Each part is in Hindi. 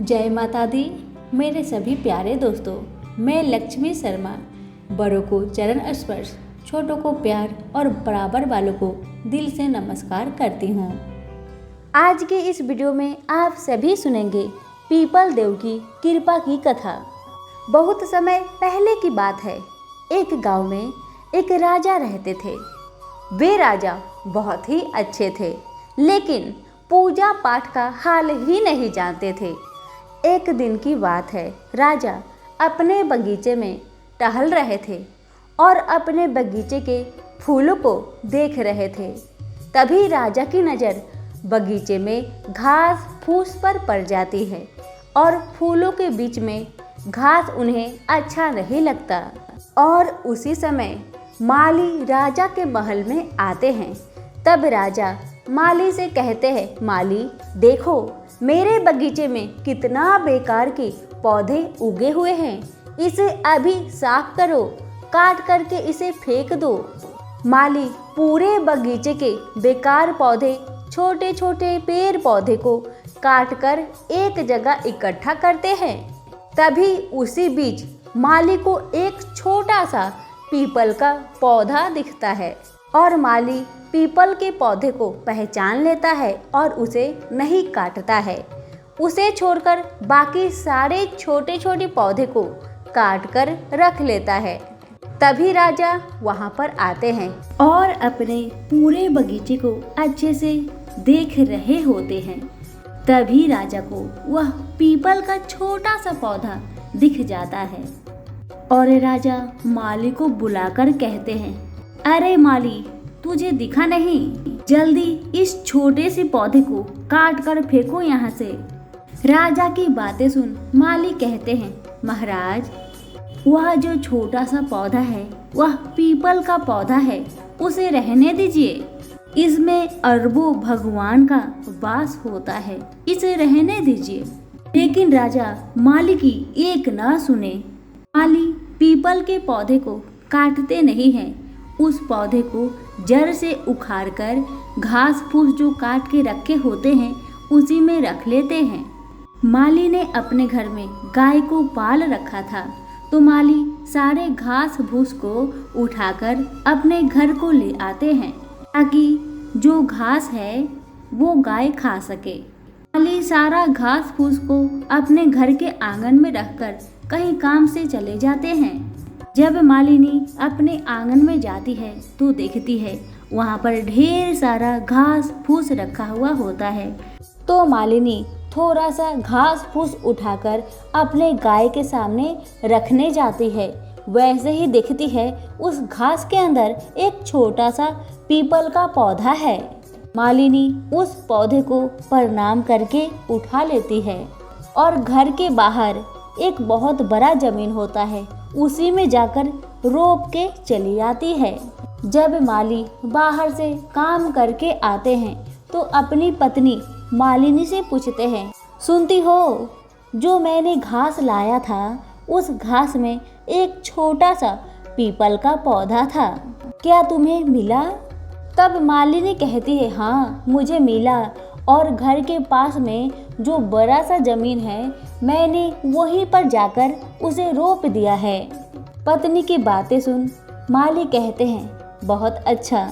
जय माता दी। मेरे सभी प्यारे दोस्तों, मैं लक्ष्मी शर्मा बड़ों को चरण स्पर्श, छोटों को प्यार और बराबर वालों को दिल से नमस्कार करती हूँ। आज के इस वीडियो में आप सभी सुनेंगे पीपल देव की कृपा की कथा। बहुत समय पहले की बात है। एक गांव में एक राजा रहते थे। वे राजा बहुत ही अच्छे थे, लेकिन पूजा पाठ का हाल ही नहीं जानते थे। एक दिन की बात है, राजा अपने बगीचे में टहल रहे थे और अपने बगीचे के फूलों को देख रहे थे। तभी राजा की नज़र बगीचे में घास फूस पर पड़ जाती है और फूलों के बीच में घास उन्हें अच्छा नहीं लगता। और उसी समय माली राजा के महल में आते हैं। तब राजा माली से कहते हैं, माली देखो, मेरे बगीचे में कितना बेकार के पौधे उगे हुए हैं, इसे अभी साफ करो, काट करके इसे फेंक दो। माली पूरे बगीचे के बेकार पौधे, छोटे छोटे पेड़ पौधे को काट कर एक जगह इकट्ठा करते हैं। तभी उसी बीच माली को एक छोटा सा पीपल का पौधा दिखता है और माली पीपल के पौधे को पहचान लेता है और उसे नहीं काटता है। उसे छोड़कर बाकी सारे छोटे छोटे पौधे को काट कर रख लेता है। तभी राजा वहां पर आते हैं और अपने पूरे बगीचे को अच्छे से देख रहे होते हैं। तभी राजा को वह पीपल का छोटा सा पौधा दिख जाता है और राजा माली को बुलाकर कहते हैं, अरे माली, तुझे दिखा नहीं? जल्दी इस छोटे से पौधे को काट कर फेंको यहाँ से। राजा की बातें सुन माली कहते हैं, महाराज, वह जो छोटा सा पौधा है वह पीपल का पौधा है, उसे रहने दीजिए। इसमें अरबों भगवान का वास होता है, इसे रहने दीजिए। लेकिन राजा माली की एक ना सुने। माली पीपल के पौधे को काटते नहीं हैं, उस पौधे को जड़ से उखाड़कर घास फूस जो काट के रखे होते हैं उसी में रख लेते हैं। माली ने अपने घर में गाय को पाल रखा था, तो माली सारे घास फूस को उठाकर अपने घर को ले आते हैं ताकि जो घास है वो गाय खा सके। माली सारा घास फूस को अपने घर के आंगन में रखकर कहीं काम से चले जाते हैं। जब मालिनी अपने आंगन में जाती है तो देखती है वहाँ पर ढेर सारा घास फूस रखा हुआ होता है। तो मालिनी थोड़ा सा घास फूस उठाकर अपने गाय के सामने रखने जाती है। वैसे ही देखती है उस घास के अंदर एक छोटा सा पीपल का पौधा है। मालिनी उस पौधे को प्रणाम करके उठा लेती है और घर के बाहर एक बहुत बड़ा जमीन होता है, उसी में जाकर रोप के चली आती है। जब माली बाहर से काम करके आते हैं तो अपनी पत्नी मालिनी से पूछते हैं, सुनती हो, जो मैंने घास लाया था उस घास में एक छोटा सा पीपल का पौधा था, क्या तुम्हें मिला? तब मालिनी कहती है, हाँ मुझे मिला, और घर के पास में जो बड़ा सा जमीन है मैंने वहीं पर जाकर उसे रोप दिया है। पत्नी की बातें सुन माली कहते हैं, बहुत अच्छा।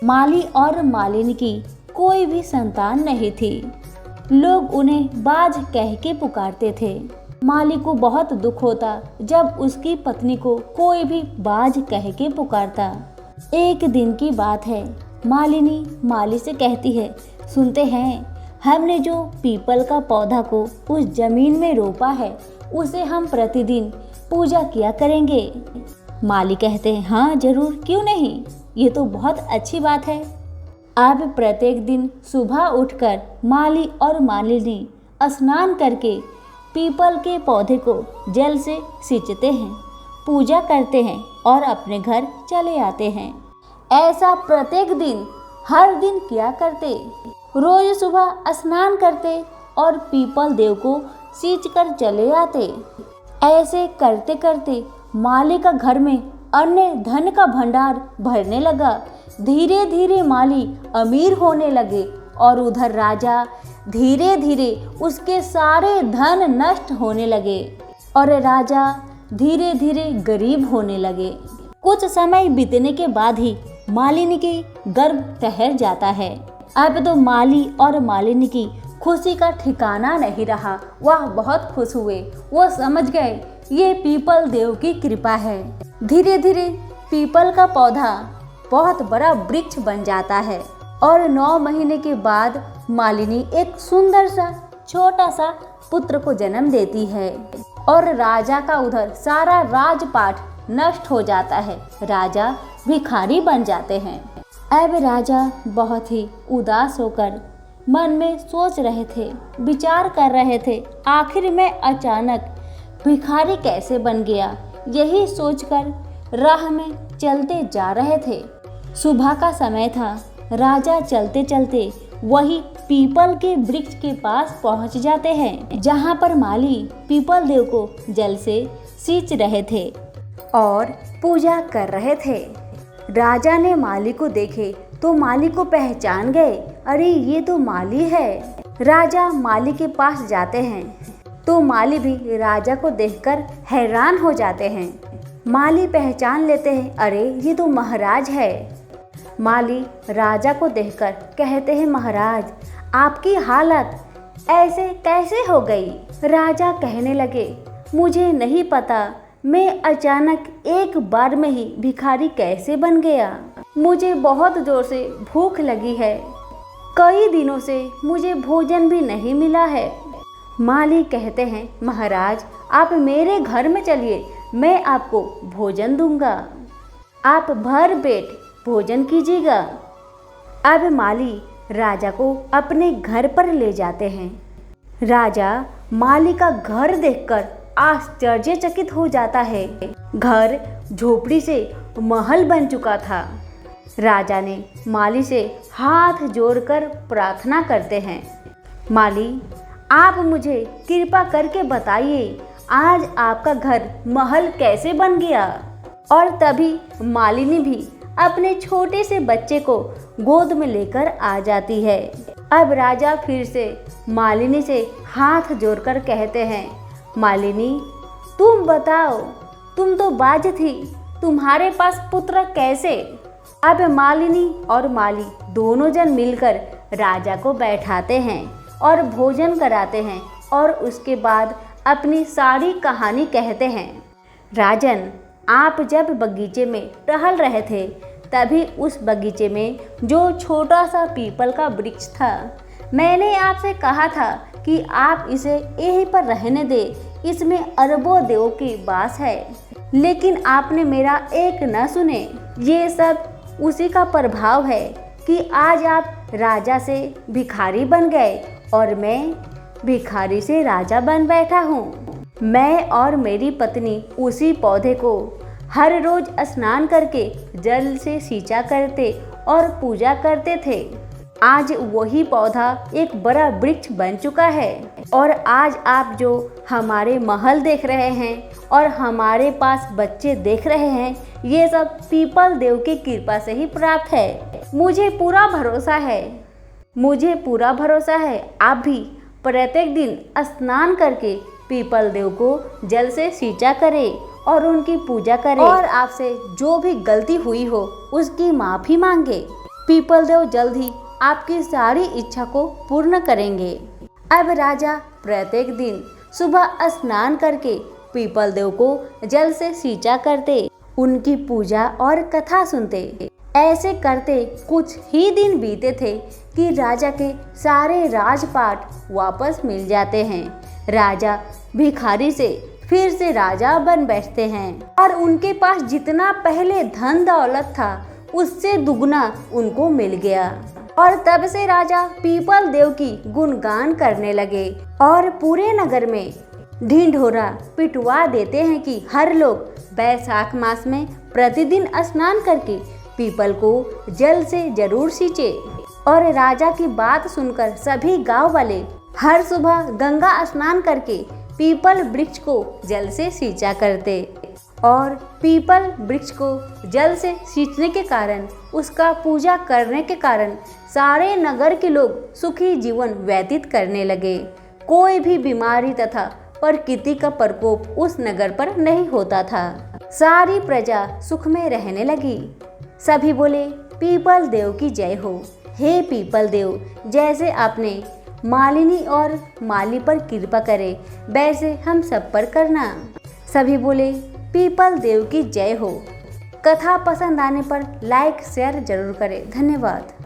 माली और मालिनी की कोई भी संतान नहीं थी। लोग उन्हें बाज कह के पुकारते थे। माली को बहुत दुख होता जब उसकी पत्नी को कोई भी बाज कह के पुकारता। एक दिन की बात है, मालिनी माली से कहती है, सुनते हैं, हमने जो पीपल का पौधा को उस जमीन में रोपा है उसे हम प्रतिदिन पूजा किया करेंगे। माली कहते हैं, हाँ जरूर, क्यों नहीं, ये तो बहुत अच्छी बात है। अब प्रत्येक दिन सुबह उठकर माली और मालिनी स्नान करके पीपल के पौधे को जल से सींचते हैं, पूजा करते हैं और अपने घर चले आते हैं। ऐसा प्रत्येक दिन हर दिन किया करते। रोज सुबह स्नान करते और पीपल देव को सींच कर चले आते। ऐसे करते करते माली का घर में अन्य धन का भंडार भरने लगा। धीरे धीरे माली अमीर होने लगे और उधर राजा धीरे धीरे उसके सारे धन नष्ट होने लगे और राजा धीरे धीरे गरीब होने लगे। कुछ समय बीतने के बाद ही मालिनी के गर्भ ठहर जाता है। अब तो माली और मालिनी की खुशी का ठिकाना नहीं रहा। वह बहुत खुश हुए। वो समझ गए ये पीपल देव की कृपा है। धीरे धीरे पीपल का पौधा बहुत बड़ा वृक्ष बन जाता है और 9 महीने के बाद मालिनी एक सुंदर सा छोटा सा पुत्र को जन्म देती है और राजा का उधर सारा राजपाट नष्ट हो जाता है। राजा भिखारी बन जाते हैं। अब राजा बहुत ही उदास होकर मन में सोच रहे थे, विचार कर रहे थे, आखिर में अचानक भिखारी कैसे बन गया। यही सोचकर राह में चलते जा रहे थे। सुबह का समय था। राजा चलते चलते वही पीपल के वृक्ष के पास पहुंच जाते हैं जहां पर माली पीपल देव को जल से सींच रहे थे और पूजा कर रहे थे। राजा ने माली को देखे तो माली को पहचान गए। अरे ये तो माली है। राजा माली के पास जाते हैं तो माली भी राजा को देखकर हैरान हो जाते हैं। माली पहचान लेते हैं, अरे ये तो महाराज है। माली राजा को देखकर कहते हैं, महाराज आपकी हालत ऐसे कैसे हो गई। राजा कहने लगे, मुझे नहीं पता मैं अचानक एक बार में ही भिखारी कैसे बन गया। मुझे बहुत जोर से भूख लगी है। कई दिनों से मुझे भोजन भी नहीं मिला है। माली कहते हैं, महाराज आप मेरे घर में चलिए, मैं आपको भोजन दूंगा। आप भर पेट भोजन कीजिएगा। अब माली राजा को अपने घर पर ले जाते हैं। राजा माली का घर देखकर आश्चर्यचकित हो जाता है। घर झोपड़ी से महल बन चुका था। राजा ने माली से हाथ जोड़कर प्रार्थना करते हैं, माली आप मुझे कृपा करके बताइए आज आपका घर महल कैसे बन गया। और तभी मालिनी भी अपने छोटे से बच्चे को गोद में लेकर आ जाती है। अब राजा फिर से मालिनी से हाथ जोड़कर कहते हैं, मालिनी तुम बताओ, तुम तो बाज थी, तुम्हारे पास पुत्र कैसे। अब मालिनी और माली दोनों जन मिलकर राजा को बैठाते हैं और भोजन कराते हैं और उसके बाद अपनी सारी कहानी कहते हैं। राजन आप जब बगीचे में टहल रहे थे तभी उस बगीचे में जो छोटा सा पीपल का वृक्ष था, मैंने आपसे कहा था कि आप इसे यहीं पर रहने दें, इसमें अरबों देवों की वास है, लेकिन आपने मेरा एक न सुने। ये सब उसी का प्रभाव है कि आज आप राजा से भिखारी बन गए और मैं भिखारी से राजा बन बैठा हूँ। मैं और मेरी पत्नी उसी पौधे को हर रोज स्नान करके जल से सींचा करते और पूजा करते थे। आज वही पौधा एक बड़ा वृक्ष बन चुका है और आज आप जो हमारे महल देख रहे हैं और हमारे पास बच्चे देख रहे हैं, ये सब पीपल देव की कृपा से ही प्राप्त है। मुझे पूरा भरोसा है आप भी प्रत्येक दिन स्नान करके पीपल देव को जल से सींचा करें और उनकी पूजा करें और आपसे जो भी गलती हुई हो उसकी माफ़ी मांगे। पीपल देव जल्द ही आपकी सारी इच्छा को पूर्ण करेंगे। अब राजा प्रत्येक दिन सुबह स्नान करके पीपल देव को जल से सींचा करते, उनकी पूजा और कथा सुनते। ऐसे करते कुछ ही दिन बीते थे कि राजा के सारे राजपाट वापस मिल जाते हैं। राजा भिखारी से फिर से राजा बन बैठते हैं और उनके पास जितना पहले धन दौलत था उससे दुगना उनको मिल गया। और तब से राजा पीपल देव की गुणगान करने लगे और पूरे नगर में ढिंढोरा पिटवा देते हैं कि हर लोग बैसाख मास में प्रतिदिन स्नान करके पीपल को जल से जरूर सींचे। और राजा की बात सुनकर सभी गांव वाले हर सुबह गंगा स्नान करके पीपल वृक्ष को जल से सींचा करते और पीपल वृक्ष को जल से सींचने के कारण, उसका पूजा करने के कारण सारे नगर के लोग सुखी जीवन व्यतीत करने लगे। कोई भी बीमारी तथा प्रकृति का प्रकोप उस नगर पर नहीं होता था। सारी प्रजा सुख में रहने लगी। सभी बोले, पीपल देव की जय हो। हे पीपल देव, जैसे आपने मालिनी और माली पर कृपा करे वैसे हम सब पर करना। सभी बोले, पीपल देव की जय हो। कथा पसंद आने पर लाइक शेयर जरूर करें। धन्यवाद।